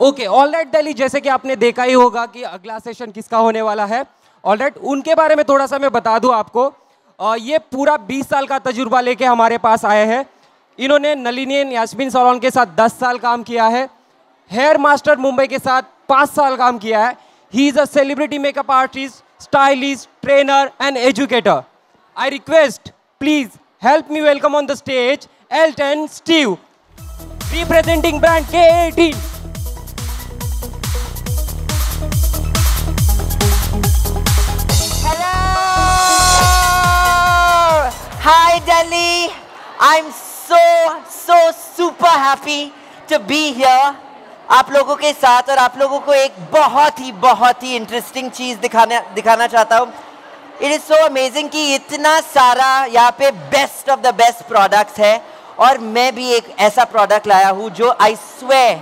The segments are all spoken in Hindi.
ओके, ऑलराइट दिल्ली, जैसे कि आपने देखा ही होगा कि अगला सेशन किसका होने वाला है। ऑलराइट, उनके बारे में थोड़ा सा मैं बता दूं आपको। ये पूरा 20 साल का तजुर्बा लेके हमारे पास आए हैं। इन्होंने नलिनी एंड यास्मीन सैलून के साथ 10 साल काम किया है। हेयर मास्टर मुंबई के साथ 5 साल काम किया है। He is a celebrity makeup artist, stylist, trainer and educator. I request, please help me welcome on the stage Elton Steve, representing brand K18। Hi Delhi, I'm so super happy to be here आप लोगों के साथ और आप लोगों को एक बहुत ही इंटरेस्टिंग चीज़ दिखाना चाहता हूँ। It is so amazing कि इतना सारा यहाँ पे best of the best products है और मैं भी एक ऐसा प्रोडक्ट लाया हूँ जो I swear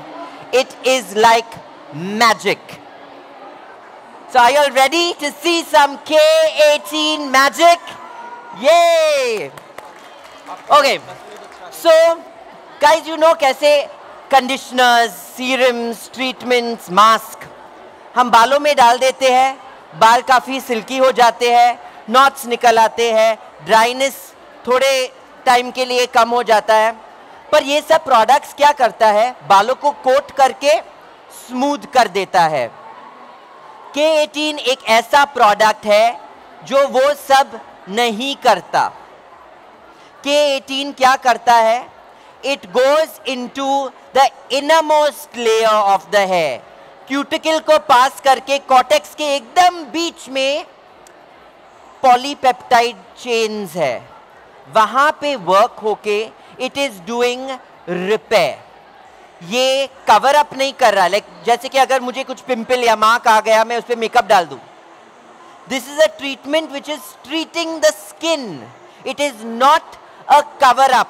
it is like magic. So are you all ready to see some K18 magic? Yay! Okay, so guys, you know कैसे कंडीशनर्स, सीरम्स, ट्रीटमेंट्स, मास्क हम बालों में डाल देते हैं, बाल काफ़ी सिल्की हो जाते हैं, नॉट्स निकल आते हैं, ड्राइनेस थोड़े टाइम के लिए कम हो जाता है। पर ये सब प्रोडक्ट्स क्या करता है, बालों को कोट करके स्मूथ कर देता है। K18 एक ऐसा प्रोडक्ट है जो वो सब नहीं करता। K18 क्या करता है? It goes into the innermost layer of the hair. Cuticle को पास करके कॉर्टेक्स के एकदम बीच में पॉलीपेप्टाइड चेन्स है, वहां पे वर्क होके इट इज डूइंग रिपेयर। ये कवर अप नहीं कर रहा, लाइक जैसे कि अगर मुझे कुछ पिंपल या मार्क आ गया, मैं उस पर मेकअप डाल दूं। This is a treatment which is treating the skin. It is not a cover up.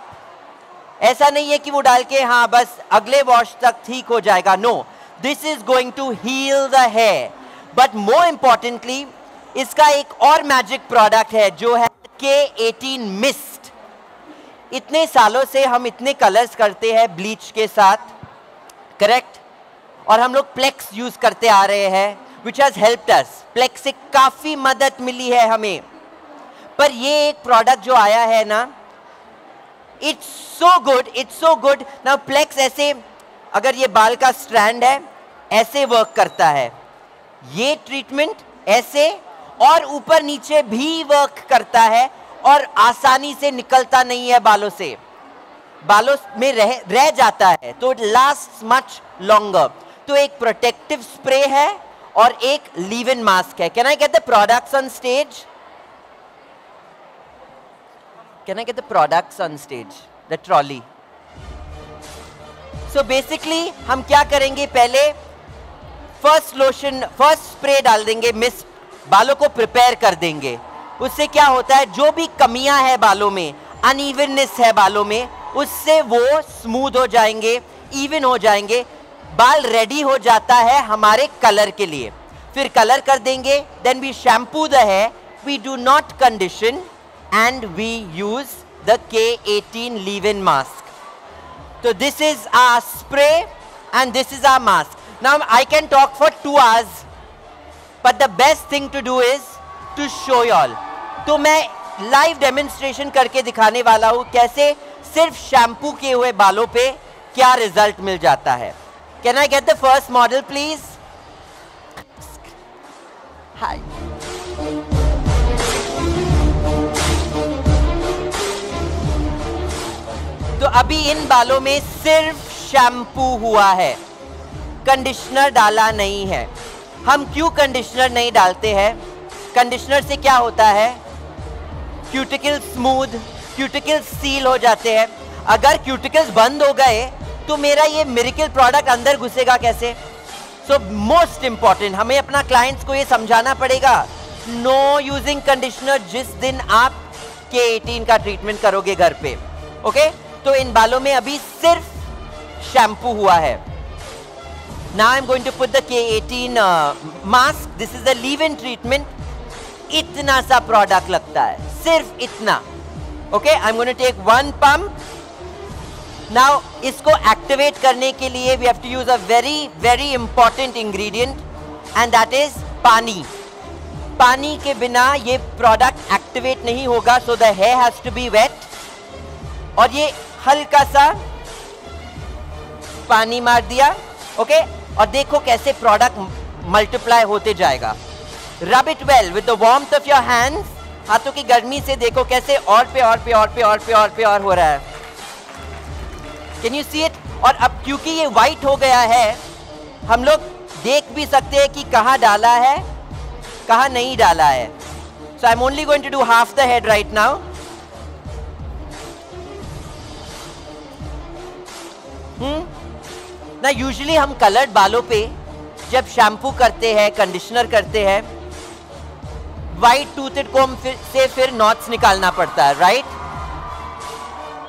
ऐसा नहीं है कि वो डाल के हाँ बस अगले वॉश तक ठीक हो जाएगा। No, this is going to heal the hair. But more importantly, इसका एक और मैजिक प्रोडक्ट है जो है K18 Mist. इतने सालों से हम इतने कलर्स करते हैं ब्लीच के साथ, करेक्ट? और हम लोग प्लेक्स यूज करते आ रहे हैं, which has helped us. Plex से काफी मदद मिली है हमें। पर ये एक प्रोडक्ट जो आया है ना, it's so good. Now plex ऐसे, अगर ये बाल का स्ट्रैंड है, ऐसे वर्क करता है। ये ट्रीटमेंट ऐसे और ऊपर नीचे भी वर्क करता है और आसानी से निकलता नहीं है बालों से, बालों में रह जाता है, तो इट लास्ट्स मच लॉन्गर। तो एक प्रोटेक्टिव स्प्रे है और एक लीव इन मास्क है। Can I get the products on stage? Can I get the products on stage? The trolley. So basically हम क्या करेंगे, पहले फर्स्ट स्प्रे डाल देंगे, मिस्ट, बालों को प्रिपेयर कर देंगे। उससे क्या होता है, जो भी कमियां है बालों में, अनइवननेस है बालों में, उससे वो स्मूथ हो जाएंगे, इवन हो जाएंगे, बाल रेडी हो जाता है हमारे कलर के लिए। फिर कलर कर देंगे, then we shampoo the hair, we do not condition and we use the K18 leave-in mask. So this is our spray and this is our mask. Now I can talk for 2 hours, but the best thing to do is to show you all. तो मैं लाइव डेमोन्स्ट्रेशन करके दिखाने वाला हूँ कैसे सिर्फ शैम्पू किए हुए बालों पे क्या रिजल्ट मिल जाता है। Can I get the first model, please? Hi. तो अभी इन बालों में सिर्फ शैम्पू हुआ है, कंडीशनर डाला नहीं है। हम क्यों कंडीशनर नहीं डालते हैं? कंडीशनर से क्या होता है, क्यूटिकल स्मूथ, क्यूटिकल सील हो जाते हैं। अगर क्यूटिकल्स बंद हो गए तो मेरा ये मिरेकल प्रोडक्ट अंदर घुसेगा कैसे? सो मोस्ट इंपॉर्टेंट, हमें अपना क्लाइंट्स को ये समझाना पड़ेगा, नो यूजिंग कंडीशनर जिस दिन आप K18 का ट्रीटमेंट करोगे घर पे। ओके, तो इन बालों में अभी सिर्फ शैम्पू हुआ है। Now I am going to put the K18 mask. This is the leave in treatment. इतना सा प्रोडक्ट लगता है, सिर्फ इतना। Okay, I am going to take 1 pump now इसको एक्टिवेट करने के लिए we have to use a very very important ingredient and that is pani. पानी के बिना ये प्रोडक्ट एक्टिवेट नहीं होगा. So the hair has to be wet. और ये हल्का सा पानी मार दिया. ओके और देखो कैसे प्रोडक्ट मल्टीप्लाई होते जाएगा. Rub it well with the warmth of your hands. हाथों की गर्मी से देखो कैसे और पे और पे और पे और पे और पे और हो रहा है. Can you see it? और अब क्योंकि ये व्हाइट हो गया है हम लोग देख भी सकते हैं कि कहाँ डाला है कहाँ नहीं डाला है. So I am only going to do half the head right now. ना यूजुअली हम कलर्ड बालों पे जब शैम्पू करते हैं कंडीशनर करते हैं वाइट टूथेड कोम से फिर नॉट्स निकालना पड़ता है, right?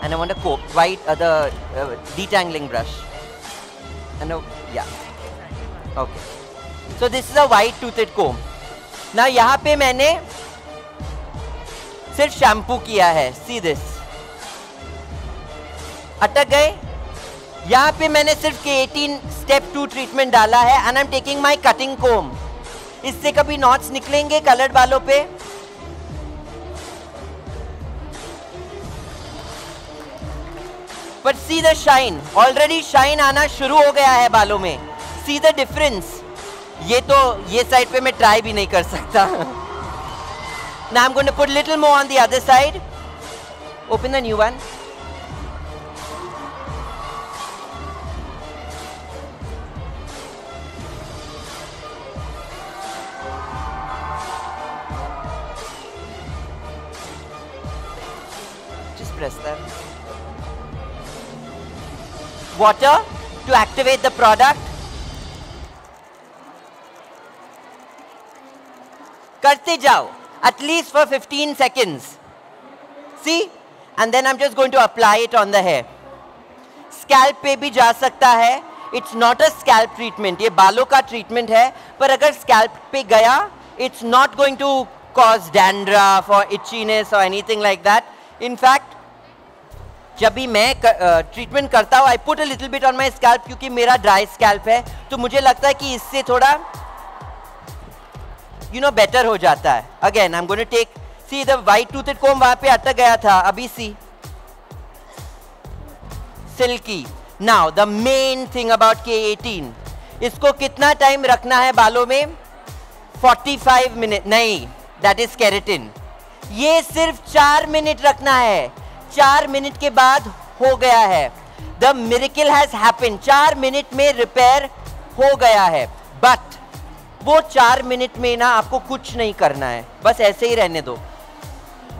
And I want a comb with the detangling brush and yeah okay so this is a white toothed comb. now यहाँ पे मैंने सिर्फ शैम्पू किया है. सी दिस अटक गए. यहाँ पे मैंने सिर्फ K18 स्टेप 2 ट्रीटमेंट डाला है and I am taking my cutting comb. इससे कभी नॉट्स निकलेंगे कलर्ड बालों पे? But see the shine. Already shine आना शुरू हो गया है बालों में. See the difference. ये तो ये साइड पे मैं ट्राई भी नहीं कर सकता. Now I am going to put little more on the other side. Open the new one. Press that. Water to activate the product. करते जाओ at least for 15 seconds. See? And then I'm just going to apply it on the hair. Scalp पे भी जा सकता है. It's not a scalp treatment. ये बालों का treatment है. पर अगर scalp पे गया, it's not going to cause dandruff or itchiness or anything like that. In fact, जब भी मैं ट्रीटमेंट करता हूँ I put a little bit on my scalp क्योंकि मेरा ड्राई स्कैल्प है तो मुझे लगता है कि इससे थोड़ा बेटर हो जाता है. Again I am going to take see the white toothed comb वहां पे अटक गया था. अभी see silky. Now the main thing about K18. इसको कितना टाइम रखना है बालों में? 45 मिनट नहीं, दैट इज केराटिन. ये सिर्फ 4 मिनट रखना है. 4 मिनट के बाद हो गया है. The miracle has happened. 4 minute में रिपेयर हो गया है. बट वो 4 मिनट में ना आपको कुछ नहीं करना है. बस ऐसे ही रहने दो.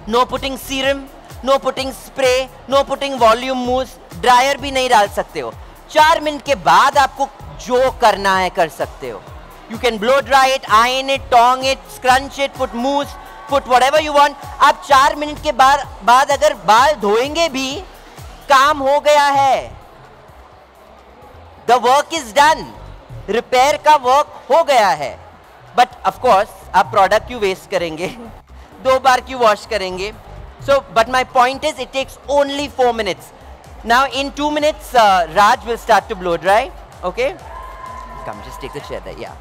No putting serum, no putting spray, no putting volume mousse. Dryer भी नहीं डाल सकते हो. 4 मिनट के बाद आपको जो करना है कर सकते हो. You can blow dry it, iron it, tong it, scrunch it, put mousse, put whatever you want. आप 4 मिनट के बाद अगर बाल धोएंगे भी काम हो गया है. The work is done. Repair का वर्क हो गया है. बट ऑफ कोर्स आप प्रोडक्ट क्यों वेस्ट करेंगे? 2 बार क्यों वॉश करेंगे? So but my point is it takes only 4 minutes. Now in 2 minutes Raj will start to blow dry. Okay come just take the chair there. या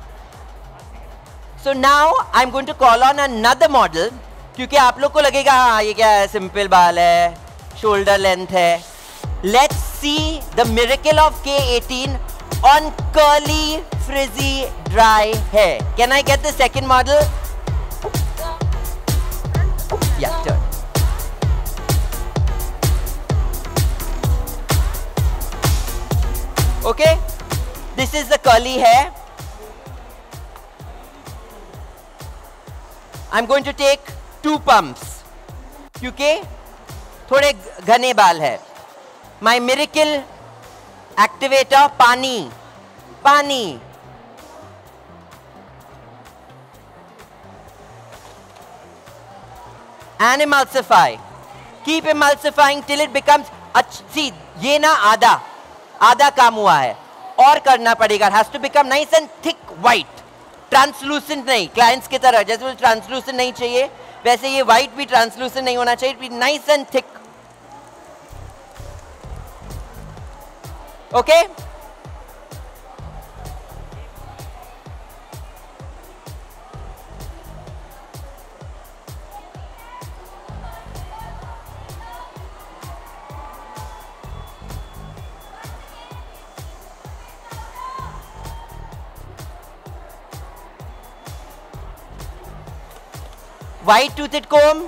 So now I'm going to call on another model क्योंकि आप लोग को लगेगा हाँ ये क्या है, सिंपल बाल है, शोल्डर लेंथ है. Let's see the miracle of K18 on curly, frizzy, dry hair. Can I get the second model? Yeah, turn. Okay, this is the curly hair. I'm going to take 2 pumps क्योंकि थोड़े घने बाल है. My miracle activator पानी. And emulsify. Keep emulsifying till it becomes see ये ना आधा काम हुआ है और करना पड़ेगा. Has to become nice and thick white. Translucent नहीं, क्लाइंट्स की तरह जैसे ट्रांसलूसेंट नहीं चाहिए वैसे ये व्हाइट भी ट्रांसलूसेंट नहीं होना चाहिए. Nice and thick. Okay white toothed comb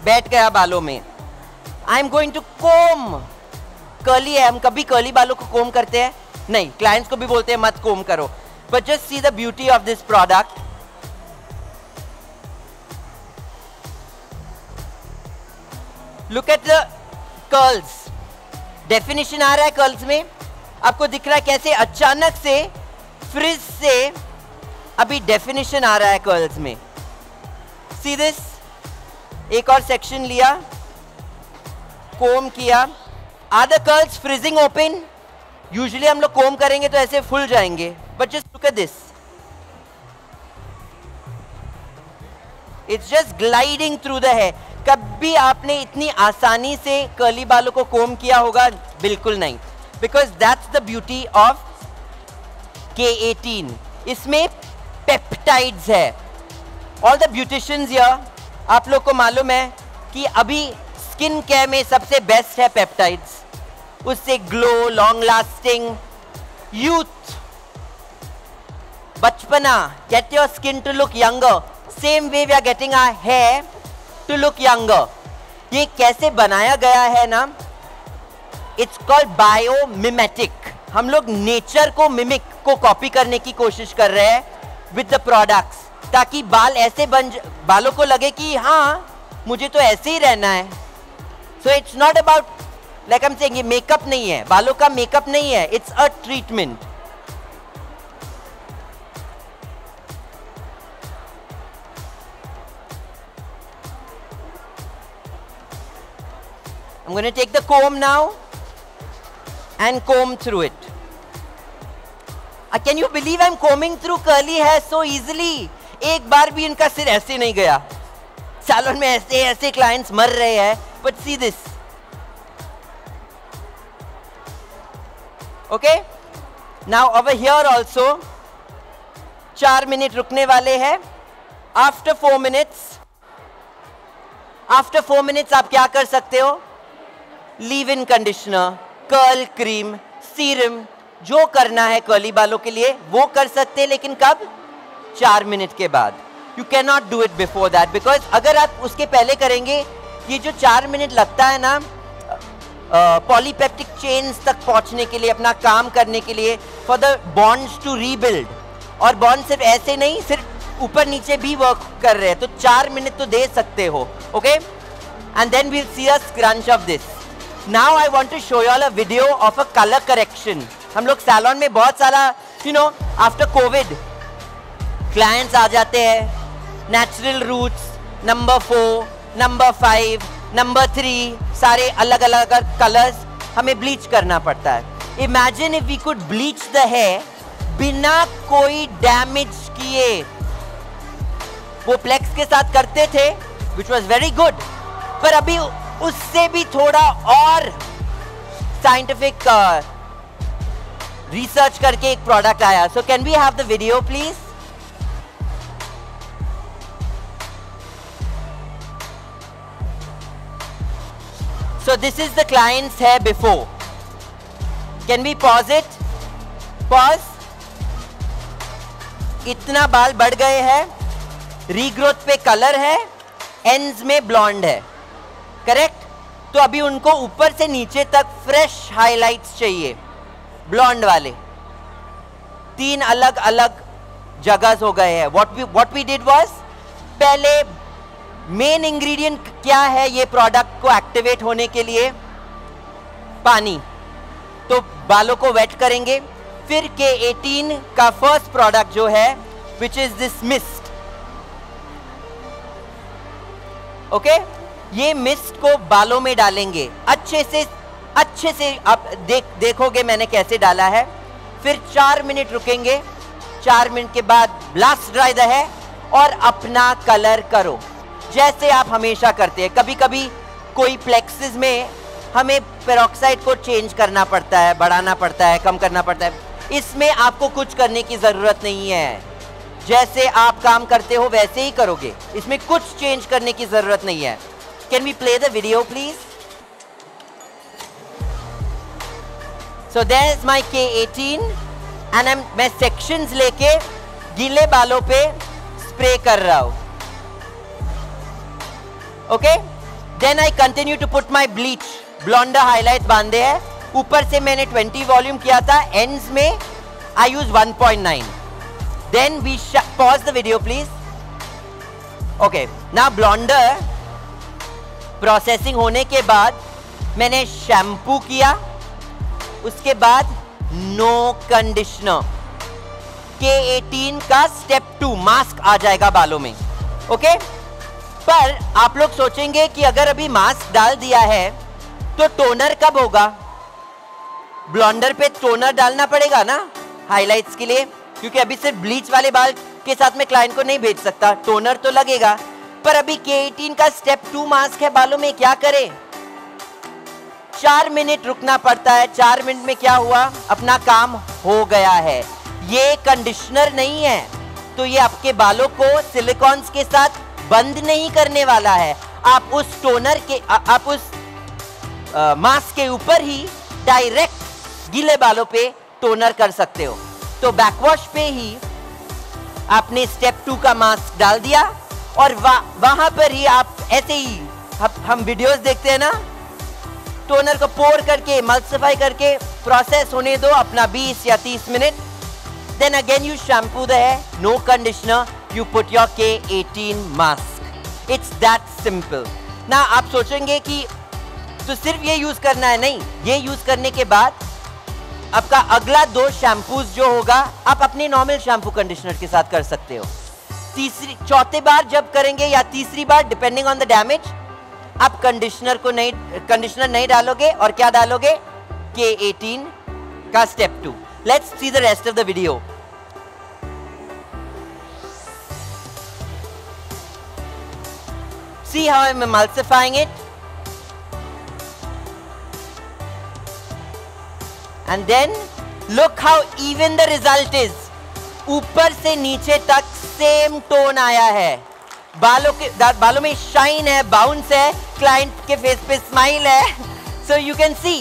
बैठ गया बालों में. I am going to comb. Curly है, हम कभी कर्ली बालों को कोम करते हैं नहीं. क्लाइंट्स को भी बोलते हैं मत कोम करो. But just see the beauty of this product. Look at the curls. Definition आ रहा है कर्ल्स में. आपको दिख रहा है कैसे अचानक से फ्रिज से अभी डेफिनेशन आ रहा है कर्ल्स में. See this. एक और सेक्शन लिया, कोम किया. Are the curls frizzing open? Usually हम लोग कोम करेंगे तो ऐसे फुल जाएंगे, but just look at this. It's just gliding through the hair. कभी आपने इतनी आसानी से कर्ली बालों को कोम किया होगा? बिल्कुल नहीं. Because that's the beauty of K18. इसमें पेप्टाइड्स है. ऑल द ब्यूटिशियंस हियर, आप लोग को मालूम है कि अभी स्किन केयर में सबसे बेस्ट है पेप्टाइड्स. उससे ग्लो, लॉन्ग लास्टिंग, यूथ, बचपना, get your skin to look younger. Same way we are getting our hair to look younger. ये कैसे बनाया गया है ना? It's called biomimetic. हम लोग नेचर को मिमिक को कॉपी करने की कोशिश कर रहे हैं विद द प्रोडक्ट्स, ताकि बाल ऐसे बालों को लगे कि हाँ मुझे तो ऐसे ही रहना है. So it's not about like I am saying, ये मेकअप नहीं है, बालों का मेकअप नहीं है. It's a treatment. I'm going to take the comb now and comb through it. Can you believe I'm combing through curly hair so easily? एक बार भी इनका सिर ऐसे नहीं गया. सैलून में ऐसे ऐसे क्लाइंट्स मर रहे हैं. But see this. Okay? Now over here also 4 minute रुकने वाले हैं. After 4 minutes आप क्या कर सकते हो? Leave in conditioner, curl cream, serum, जो करना है कर्ली बालों के लिए वो कर सकते हैं. लेकिन कब? 4 मिनट के बाद. You can not do it before that, because अगर आप उसके पहले करेंगे, ये जो 4 मिनट लगता है ना पॉलीपेप्टिक चेन्स तक पहुंचने के लिए, अपना काम करने के लिए, for the bonds to rebuild. और बॉन्ड सिर्फ ऐसे नहीं, सिर्फ ऊपर नीचे भी वर्क कर रहे हैं, तो 4 मिनट तो दे सकते हो. Okay, and then we see a scrunch of this. Now I want to show you all a video of a colour correction. हम लोग सैलून में बहुत सारा आफ्टर कोविड क्लाइंट्स आ जाते हैं. Natural roots, number 4, number 5, number 3, सारे अलग अलग कलर्स हमें ब्लीच करना पड़ता है. Imagine if we could bleach the hair बिना कोई डैमेज किए. वो प्लेक्स के साथ करते थे, विच वॉज वेरी गुड, पर अभी उससे भी थोड़ा और साइंटिफिक रिसर्च करके एक प्रोडक्ट आया. So can we have the video please? So this is the client's hair before. Can we pause it? Pause. इतना बाल बढ़ गए हैं. रीग्रोथ पे कलर है, एंड्स में ब्लॉन्ड है. करेक्ट? तो अभी उनको ऊपर से नीचे तक फ्रेश हाइलाइट्स चाहिए, ब्लॉन्ड वाले. 3 अलग अलग जगह हो गए हैं. What we did was, पहले मेन इंग्रेडिएंट क्या है ये प्रोडक्ट को एक्टिवेट होने के लिए? पानी. तो बालों को वेट करेंगे. फिर K18 का फर्स्ट प्रोडक्ट जो है, which is this mist. Okay, ये मिस्ट को बालों में डालेंगे. अच्छे से आप देखोगे मैंने कैसे डाला है. फिर 4 मिनट रुकेंगे. 4 मिनट के बाद ब्लास्ट ड्राई द हेयर और अपना कलर करो जैसे आप हमेशा करते हैं. कभी कभी कोई प्लेक्सेस में हमें पेरोक्साइड को चेंज करना पड़ता है, बढ़ाना पड़ता है, कम करना पड़ता है। इसमें आपको कुछ करने की ज़रूरत नहीं है, जैसे आप काम करते हो वैसे ही करोगे, इसमें कुछ चेंज करने की ज़रूरत नहीं है। Can we play the video please? So there is my K18 and मैं सेक्शंस लेके गीले बालों पे स्प्रे कर रहा हूं। Okay, then I continue to put my bleach, blonder highlight बांधे हैं, ऊपर से मैंने 20 वॉल्यूम किया था, एंड्स में I use 1.9। Then we pause the video please. Okay, ना ब्लॉन्डर प्रोसेसिंग होने के बाद मैंने शैम्पू किया, उसके बाद नो कंडीशनर, K18 का स्टेप 2 मास्क आ जाएगा बालों में। ओके, पर आप लोग सोचेंगे कि अगर अभी मास्क डाल दिया है तो टोनर कब होगा? ब्लॉन्डर पे टोनर डालना पड़ेगा ना हाइलाइट्स के लिए, क्योंकि अभी सिर्फ ब्लीच वाले बाल के साथ में क्लाइंट को नहीं भेज सकता, टोनर तो लगेगा। पर अभी K18 का स्टेप 2 मास्क है बालों में, क्या करें? 4 मिनट रुकना पड़ता है। 4 मिनट में क्या हुआ? अपना काम हो गया है। ये कंडीशनर नहीं है, तो ये आपके बालों को सिलिकॉन्स के साथ बंद नहीं करने वाला है। आप उस टोनर के आप उस मास्क के ऊपर ही डायरेक्ट गीले बालों पे टोनर कर सकते हो। तो बैकवॉश पे ही आपने स्टेप 2 का मास्क डाल दिया और वहां पर ही आप ऐसे ही हम वीडियोस देखते हैं ना, टोनर को पोर करके एमल्सिफाई करके प्रोसेस होने दो अपना 20 या 30 minute. Then again you shampoo the hair, no conditioner, you put your K18 mask. It's that simple. ना आप सोचेंगे कि तो सिर्फ ये यूज करना है, नहीं, ये यूज करने के बाद आपका अगला 2 शैम्पूज जो होगा आप अपने नॉर्मल शैम्पू कंडीशनर के साथ कर सकते हो। चौथे बार जब करेंगे या तीसरी बार डिपेंडिंग ऑन द डैमेज, आप कंडीशनर नहीं डालोगे और क्या डालोगे? K18 का step 2। Let's see the rest of the video. See how I'm emulsifying it, and then look how even the result is. ऊपर से नीचे तक सेम टोन आया है, बालों में शाइन है, बाउंस है, क्लाइंट के फेस पे स्माइल है। So you can see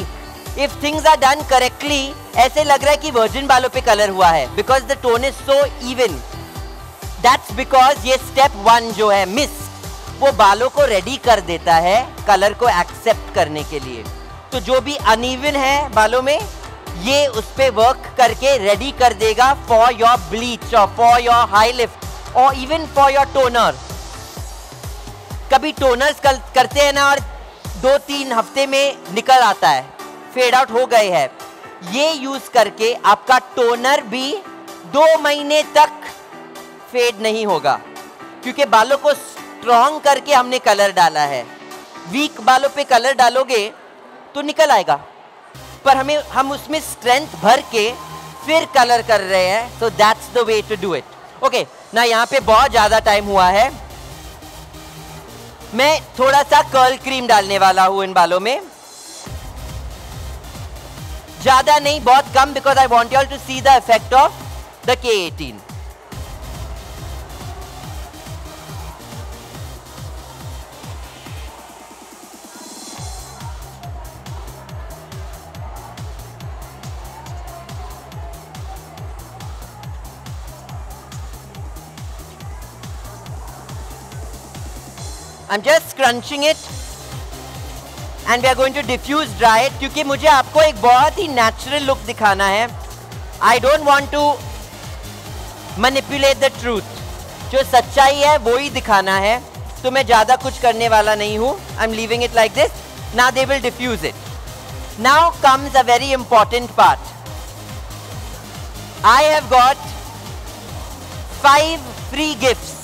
if things are done correctly, ऐसे लग रहा है कि वर्जिन बालों पे कलर हुआ है, because the tone is so even. That's because ये step 1 जो है मिस्ट, वो बालों को रेडी कर देता है कलर को एक्सेप्ट करने के लिए। तो जो भी अनइवन है बालों में, ये उस पे वर्क करके रेडी कर देगा फॉर योर ब्लीच और फॉर योर हाई लिफ्ट और इवन फॉर योर टोनर। कभी टोनर्स करते हैं ना और 2-3 हफ्ते में निकल आता है, फेड आउट हो गए हैं। ये यूज करके आपका टोनर भी 2 महीने तक फेड नहीं होगा, क्योंकि बालों को स्ट्रॉन्ग करके हमने कलर डाला है। वीक बालों पे कलर डालोगे तो निकल आएगा, पर हम उसमें स्ट्रेंथ भर के फिर कलर कर रहे हैं। So that's the way to do it. Okay ना, यहाँ पे बहुत ज्यादा टाइम हुआ है, मैं थोड़ा सा कर्ल क्रीम डालने वाला हूं इन बालों में, ज्यादा नहीं, बहुत कम, because I want you all to see the effect of the K18। I'm just scrunching it and we are going to diffuse dry it, क्योंकि मुझे आपको एक बहुत ही natural look दिखाना है। I don't want to manipulate the truth. जो सच्चाई है वो ही दिखाना है, तो मैं ज़्यादा कुछ करने वाला नहीं हूँ। I'm leaving it like this. Now they will diffuse it. Now comes a very important part. I have got 5 free gifts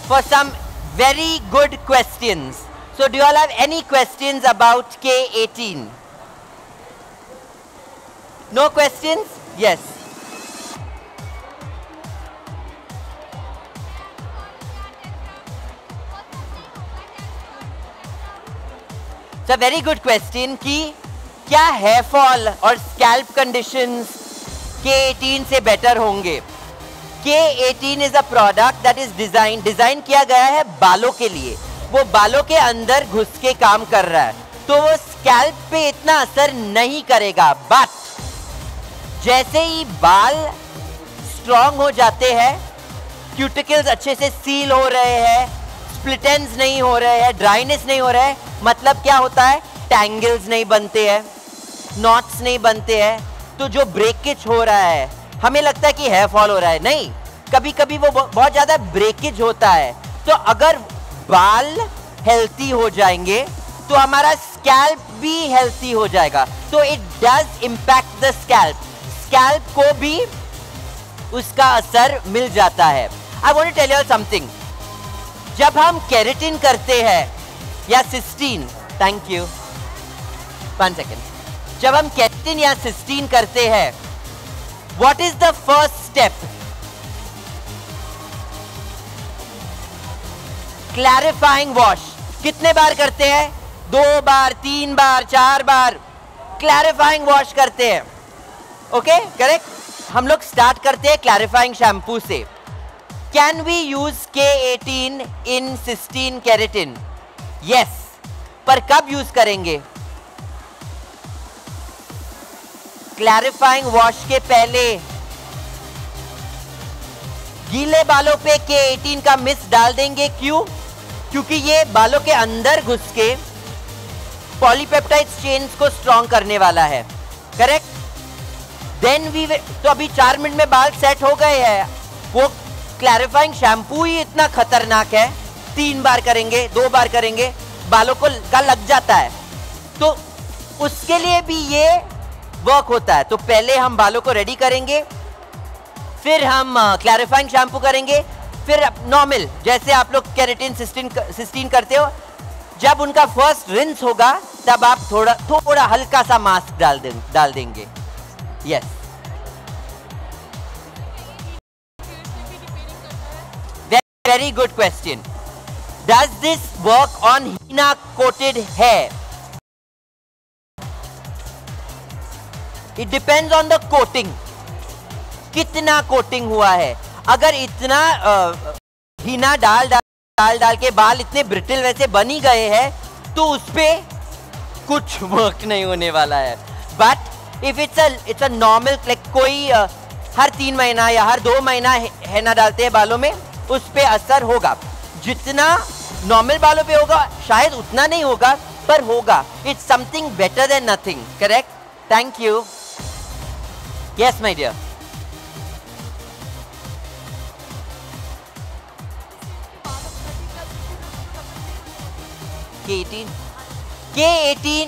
for some very good questions. So do you all have any questions about K18? No questions? Yes. It's a very good question कि क्या हेयर फॉल और स्कैल्प कंडीशंस K18 से बेटर होंगे। K18 is a product that is design किया गया है बालों के लिए, वो बालों के अंदर घुस के काम कर रहा है, तो वो स्कैल्प पे इतना असर नहीं करेगा। बट जैसे ही बाल स्ट्रॉन्ग हो जाते हैं, क्यूटिकल्स अच्छे से सील हो रहे हैं, स्प्लिट एंड्स नहीं हो रहे हैं, ड्राइनेस नहीं हो रहा है, मतलब क्या होता है, टैंगल्स नहीं बनते हैं, नॉट्स नहीं बनते हैं, तो जो ब्रेकेज हो रहा है, हमें लगता है कि हेयर फॉल हो रहा है, नहीं, कभी कभी वो बहुत ज्यादा ब्रेकेज होता है। तो अगर बाल हेल्थी हो जाएंगे तो हमारा स्कैल्प भी हेल्थी हो जाएगा। तो it does impact the scalp, scalp को भी उसका असर मिल जाता है। I want to tell you something, जब हम केराटिन करते हैं या सिस्टीन, थैंक यू, 1 सेकेंड, जब हम केराटिन या सिस्टीन करते हैं, what is the first step? Clarifying wash. कितने बार करते हैं? 2 बार, 3 बार, 4 बार क्लैरिफाइंग वॉश करते हैं। Okay, correct. हम लोग स्टार्ट करते हैं क्लैरिफाइंग शैम्पू से। Can we use K18 in cysteine keratin? Yes, पर कब यूज करेंगे? क्लैरिफाइंग वॉश के पहले। गीले बालों पे K18 का मिस्ट डाल देंगे, क्यों? क्योंकि ये बालों के अंदर घुस के पॉलीपेप्टाइड चेन्स को स्ट्रॉन्ग करने वाला है, करेक्ट। देन वी, तो अभी 4 मिनट में बाल सेट हो गए हैं। वो क्लैरिफाइंग शैम्पू ही इतना खतरनाक है, 3 बार करेंगे, 2 बार करेंगे, बालों को का लग जाता है, तो उसके लिए भी ये वर्क होता है। तो पहले हम बालों को रेडी करेंगे, फिर हम क्लैरिफाइंग शैम्पू करेंगे, फिर नॉर्मल जैसे आप लोग केराटिन सिस्टीन करते हो, जब उनका फर्स्ट रिंस होगा तब आप थोड़ा हल्का सा मास्क डाल देंगे। Yes, very good question. Does this work on henna coated hair? It depends on the coating, कितना कोटिंग हुआ है। अगर इतना हीना डाल के बाल इतने ब्रिटल वैसे बन ही गए हैं, तो उस पे कुछ वर्क नहीं होने वाला है। But if it's a normal, like कोई हर 3 महीना या हर 2 महीना हीना डालते हैं बालों में, उस पे असर होगा। जितना नॉर्मल बालों पे होगा शायद उतना नहीं होगा, पर होगा। It's something better than nothing, correct. Thank you. Yes my dear. K18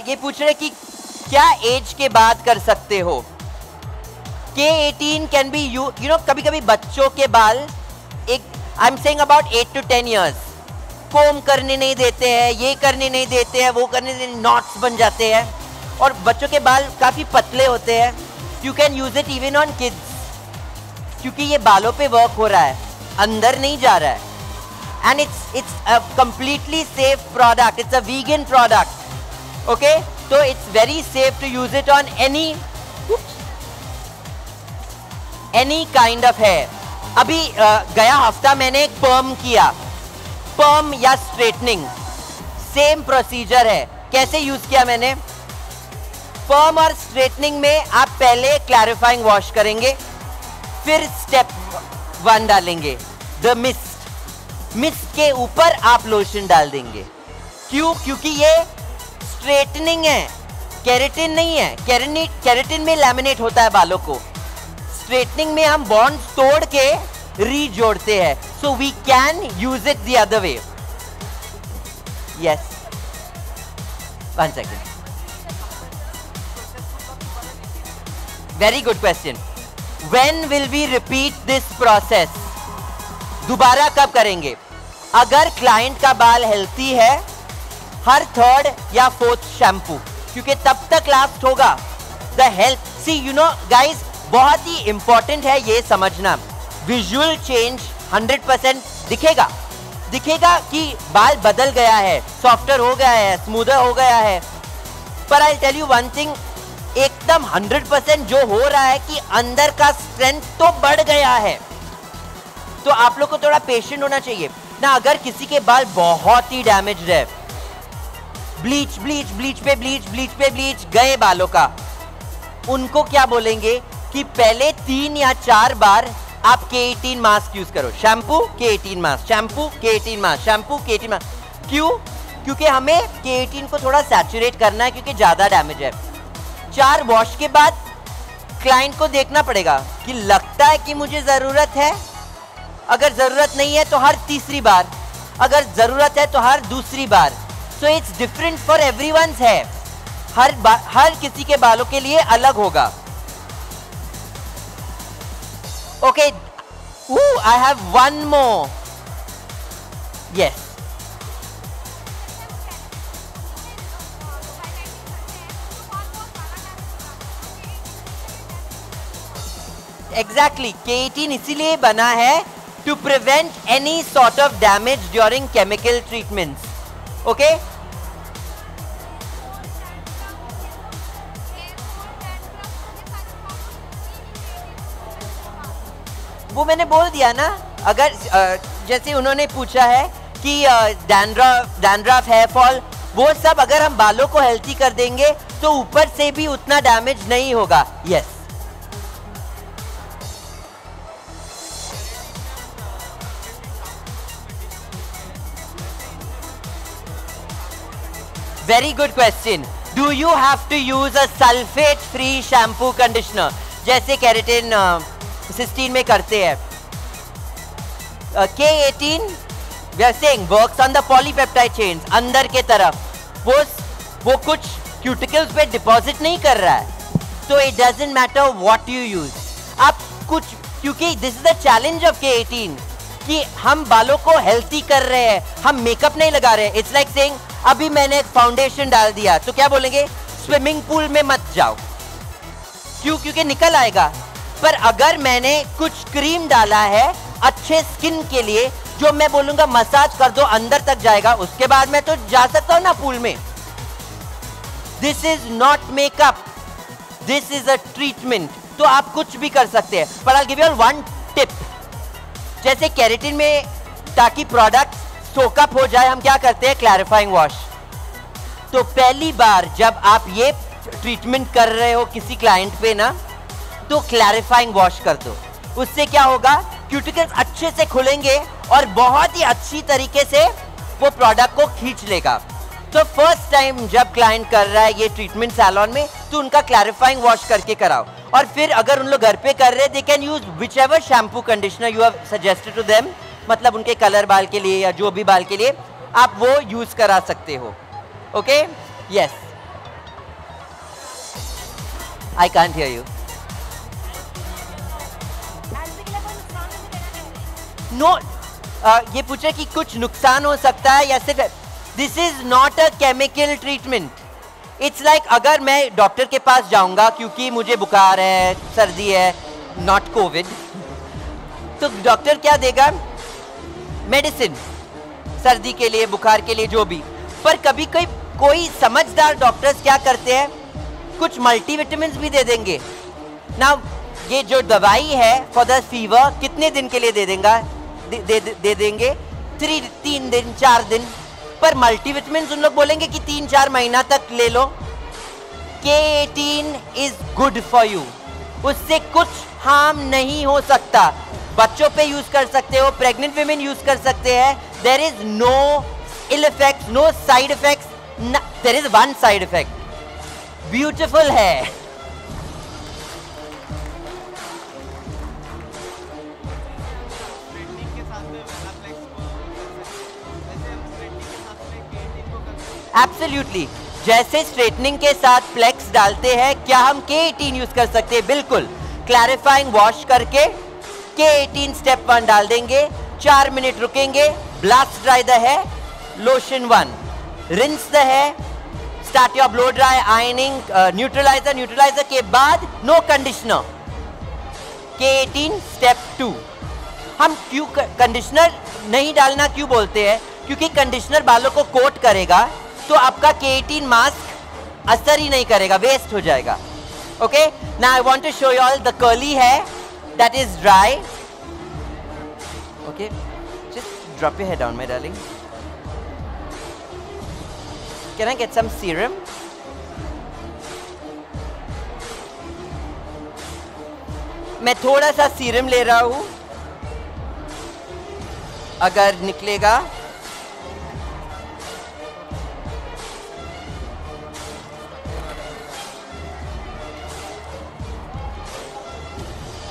ये पूछ रहे कि क्या एज के बाद कर सकते हो? K18 can be you know, कभी कभी बच्चों के बाल, एक I am saying about 8 to 10 years, कोम करने नहीं देते हैं, ये करने नहीं देते हैं, वो करने नहीं, नॉट्स बन जाते हैं, और बच्चों के बाल काफी पतले होते हैं। You can use it even on kids, क्योंकि ये बालों पे वर्क हो रहा है, अंदर नहीं जा रहा है। And it's a completely safe product. It's a vegan product. Okay, so it's very safe to use it on any kind of hair. अभी गया हफ्ता मैंने एक पर्म किया, पर्म या स्ट्रेटनिंग, सेम प्रोसीजर है। कैसे यूज किया मैंने? पर्म और स्ट्रेटनिंग में आप पहले क्लैरिफाइंग वॉश करेंगे, फिर स्टेप 1 डालेंगे द मिस्ट, मिस्ट के ऊपर आप लोशन डाल देंगे। क्यों? क्योंकि ये स्ट्रेटनिंग है, केराटिन नहीं है। केराटिन में लैमिनेट होता है बालों को, स्ट्रेटनिंग में हम बॉन्ड तोड़ के रीजोड़ते हैं। So we can use it the other way. Yes, 1 second. Very good question. When will we repeat this process? दोबारा कब करेंगे? अगर क्लाइंट का बाल हेल्थी है, हर 3rd या 4th शैम्पू, क्योंकि तब तक लास्ट होगा the health. See you know guys, बहुत ही इंपॉर्टेंट है ये समझना, विजुअल चेंज 100% दिखेगा, दिखेगा कि बाल बदल गया है, सॉफ्टर हो गया है, स्मूदर हो गया है, पर I tell you one thing, एकदम 100% जो हो रहा है कि अंदर का स्ट्रेंथ तो बढ़ गया है। तो आप लोग को थोड़ा पेशेंट होना चाहिए ना। अगर किसी के बाल बहुत ही डैमेज्ड है, ब्लीच ब्लीच ब्लीच पे ब्लीच ब्लीच पे ब्लीच गए बालों का, उनको क्या बोलेंगे कि पहले 3 या 4 बार आप K18 मास्क यूज करो, shampoo K18 mask, shampoo K18 mask, shampoo K18 mask. क्यों? क्योंकि हमें K18 को थोड़ा सैचुरेट करना है, क्योंकि ज्यादा डैमेज है। 4 वॉश के बाद क्लाइंट को देखना पड़ेगा कि लगता है कि मुझे जरूरत है, अगर जरूरत नहीं है तो हर तीसरी बार, अगर जरूरत है तो हर दूसरी बार। So it's different for everyone's है, हर किसी के बालों के लिए अलग होगा। Okay, I have one more, yes. Exactly, K18 इसीलिए बना है to prevent any sort of damage during chemical treatments. Okay, वो मैंने बोल दिया ना। अगर जैसे उन्होंने पूछा है कि डैंड्रफ, हेयर फॉल, वो सब अगर हम बालों को हेल्थी कर देंगे तो ऊपर से भी उतना डैमेज नहीं होगा। Yes, very good question. Do you have to use a sulphate free shampoo conditioner जैसे केराटिन सिस्टीन में करते हैं? K18 we are saying works on the polypeptide chains, अंदर के तरफ वो कुछ क्यूटिकल्स पे डिपॉजिट नहीं कर रहा है, तो it doesn't matter what you use. आप कुछ, क्योंकि this is the challenge of K18 कि हम बालों को हेल्थी कर रहे हैं, हम मेकअप नहीं लगा रहे हैं। इट्स लाइक सेइंग अभी मैंने एक फाउंडेशन डाल दिया तो क्या बोलेंगे, स्विमिंग पूल में मत जाओ। क्यों? क्योंकि निकल आएगा। पर अगर मैंने कुछ क्रीम डाला है अच्छे स्किन के लिए, जो मैं बोलूंगा मसाज कर दो अंदर तक जाएगा, उसके बाद मैं तो जा सकता हूं ना पूल में। This is not makeup, this is a treatment. तो आप कुछ भी कर सकते हैं। पर I give you one tip, जैसे केराटिन में ताकि प्रोडक्ट सोकअप हो जाए, हम क्या करते हैं, क्लैरिफाइंग वॉश। तो पहली बार जब आप ये ट्रीटमेंट कर रहे हो किसी क्लाइंट पे ना, तो क्लैरिफाइंग वॉश कर दो। उससे क्या होगा, क्यूटिकल्स अच्छे से खुलेंगे और बहुत ही अच्छी तरीके से वो प्रोडक्ट को खींच लेगा। तो फर्स्ट टाइम जब क्लाइंट कर रहा है ये ट्रीटमेंट सैलून में, तो उनका क्लैरिफाइंग वॉश करके कराओ। और फिर अगर उन लोग घर पे कर रहे हैं, they can use whichever shampoo conditioner you have suggested to them, मतलब उनके कलर बाल के लिए या जो भी बाल के लिए आप वो यूज करा सकते हो। Okay, yes, I can't hear you. No, ये पूछे कि कुछ नुकसान हो सकता है या सिर्फ, this is not a chemical treatment. It's like अगर मैं डॉक्टर के पास जाऊंगा क्योंकि मुझे बुखार है, सर्दी है, नॉट कोविड, तो डॉक्टर क्या देगा, मेडिसिन, सर्दी के लिए, बुखार के लिए, जो भी। पर कभी कोई समझदार डॉक्टर्स क्या करते हैं, कुछ मल्टीविटामिन्स भी दे देंगे ना। ये जो दवाई है फॉर द फीवर कितने दिन के लिए दे देंगे, 3 दिन 4 दिन। पर मल्टीविटामिन्स उन लोग बोलेंगे कि 3-4 महीना तक ले लो। K18 is good for you, उससे कुछ हार्म नहीं हो सकता। बच्चों पे यूज कर सकते हो, प्रेग्नेंट विमेन यूज कर सकते हैं। There is no ill effects, no side effects. There is one side effect, beautiful है। एब्सोल्युटली, जैसे स्ट्रेटनिंग के साथ फ्लेक्स डालते हैं, क्या हम K18 यूज कर सकते हैं? बिल्कुल। क्लैरिफाइंग वॉश करके K18 स्टेप 1 डाल देंगे, 4 मिनट रुकेंगे, blast dry the hair, lotion 1, rinse the hair, start your blow dry, ironing, neutraliser के बाद नो कंडीशनर, K18 स्टेप 2। हम क्यों कंडीशनर नहीं डालना क्यों बोलते हैं? क्योंकि कंडीशनर बालों को कोट करेगा तो आपका K18 मास्क असर ही नहीं करेगा, वेस्ट हो जाएगा. Okay, now I want to show you all the curly hair that is dry. Okay, just drop your hair down my darling. Can I get some serum? मैं थोड़ा सा सीरम ले रहा हूं, अगर निकलेगा.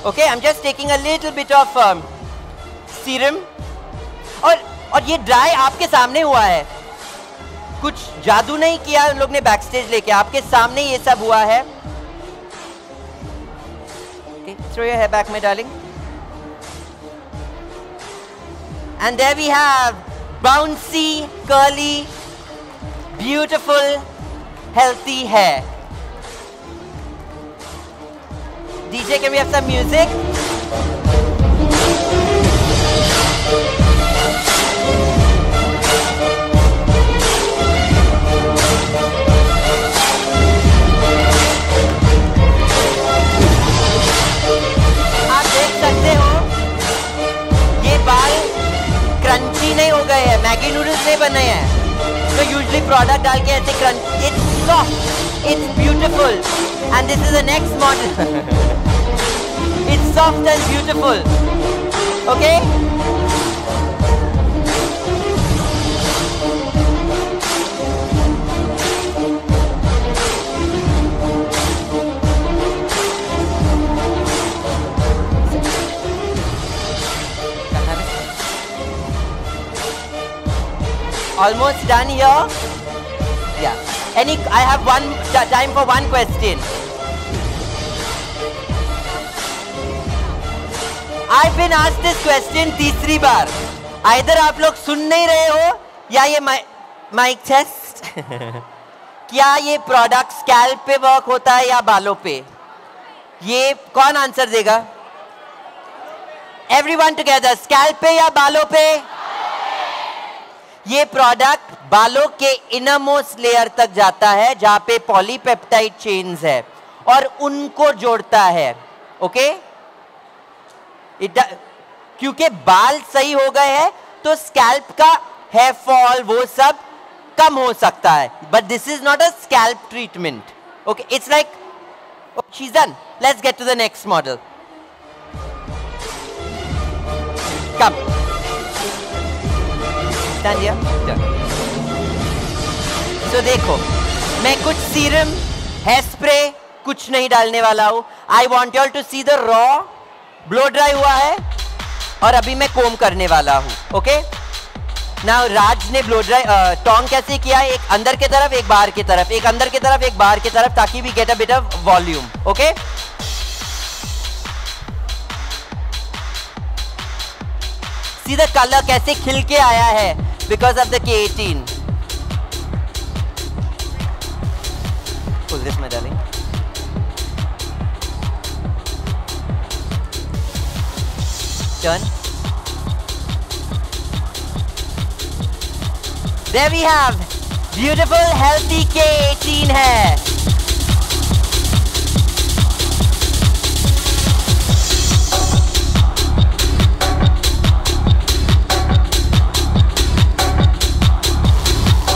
Okay, I'm just taking a little bit of serum. और ये ड्राई आपके सामने हुआ है, कुछ जादू नहीं किया उन लोग ने बैकस्टेज लेके, आपके सामने ये सब हुआ है. Okay, throw your hair back, my darling. And there we have bouncy, curly, beautiful, healthy hair. DJ, can we have some music? आप देख सकते हो ये बाल क्रंची नहीं हो गए हैं, मैगी नूडल्स नहीं बने हैं. तो यूजुअली प्रोडक्ट डाल के ऐसे crunch, it's soft, it's beautiful, and this is the next model. It's soft and beautiful. Okay? Almost done here. Yeah. I have time for one question. I've been asked this question तीसरी बार. Either आप लोग सुन नहीं रहे हो या ये माइक टेस्ट. क्या ये प्रोडक्ट स्कैल्प पे वर्क होता है या बालों पे? ये कौन आंसर देगा? Everyone together, स्कैल्प पे या बालों पे? ये प्रोडक्ट बालों के इनरमोस्ट लेयर तक जाता है जहां पे पॉलीपेप्टाइड चेन्स है और उनको जोड़ता है. ओके, क्योंकि बाल सही हो गए हैं तो स्कैल्प का हेयर फॉल वो सब कम हो सकता है. But this is not a scalp treatment. Okay, it's like she's done. Let's get to the next model. Come stand here. So देखो, मैं कुछ सीरम, हेयर स्प्रे कुछ नहीं डालने वाला हूँ. I want you all to see the raw. Blow dry हुआ है और अभी मैं कोम करने वाला हूँ. ओके, नाउ राज ने ब्लो ड्राई टॉन्ग कैसे किया है? एक अंदर की तरफ, एक बाहर की तरफ, एक अंदर की तरफ, एक बाहर की तरफ, ताकि we get a bit of volume. Okay, see the colour कैसे खिल के आया है because of the K18. Pull this, my darling. Turn. There we have beautiful, healthy K18 hair.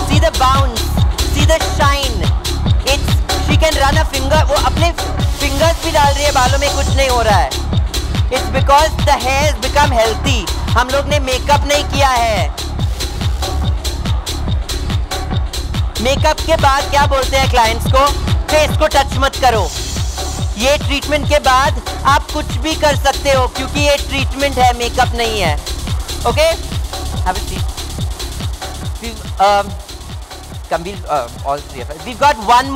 See the bounce, see the shine. She can run a finger. वो अपने fingers भी डाल रही है, बालों में कुछ नहीं हो रहा है. It's because the hair has become healthy. हम लोग ने मेकअप नहीं किया है. मेकअप के बाद क्या बोलते हैं क्लाइंट्स को? फेस को टच मत करो. ये ट्रीटमेंट के बाद आप कुछ भी कर सकते हो क्योंकि ये ट्रीटमेंट है, मेकअप नहीं है. Okay, have a seat. All three of us. We've got one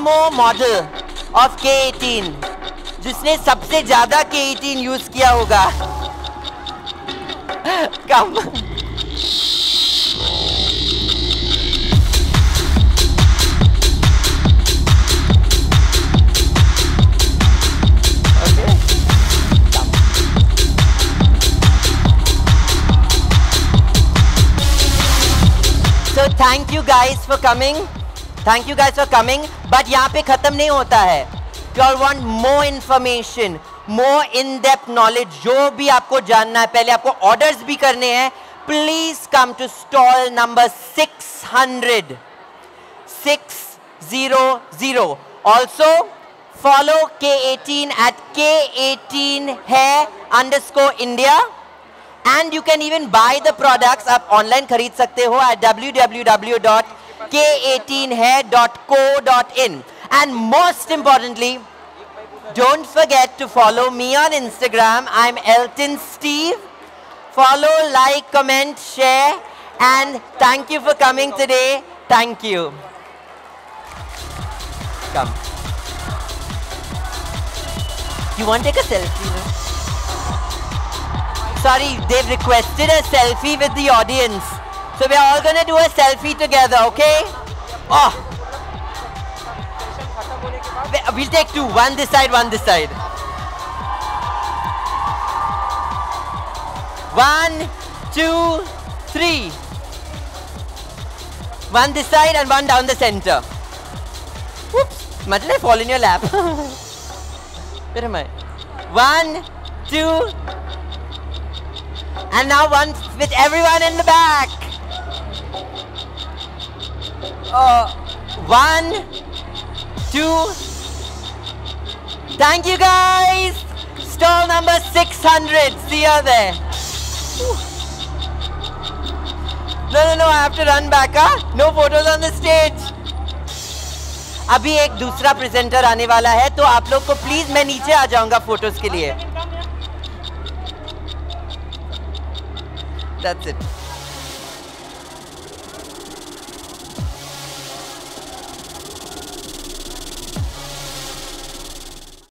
more model of K18 जिसने सबसे ज्यादा K18 यूज किया होगा. कम. Thank you guys for coming. Thank you guys for coming. But यहाँ पे खत्म नहीं होता है. You all want more information, more in-depth knowledge. जो भी आपको जानना है, पहले आपको orders भी करने हैं. Please come to stall number 600. 600. Also, follow K18 at K18hair_India. And you can even buy the products. आप online खरीद सकते हो at www.k18hair.co.in. And most importantly, don't forget to follow me on Instagram. I'm Elton Steve. Follow, like, comment, share, and thank you for coming today. Thank you. Come. You want to take a selfie? No? Sorry, they've requested a selfie with the audience. So we're all gonna do a selfie together, okay? Oh. We'll take two. One this side, one this side. 1, 2, 3. One this side and one down the center. Whoops. Imagine I fall in your lap. Where am I? 1, 2. And now one with everyone in the back. 1, 2. Thank you guys. Stall number 600. See you there. No, I have to run back, huh? No photos on the stage. अभी एक दूसरा प्रेजेंटर आने वाला है, तो आप लोग को प्लीज मैं नीचे आ जाऊंगा फोटोज के लिए. That's it.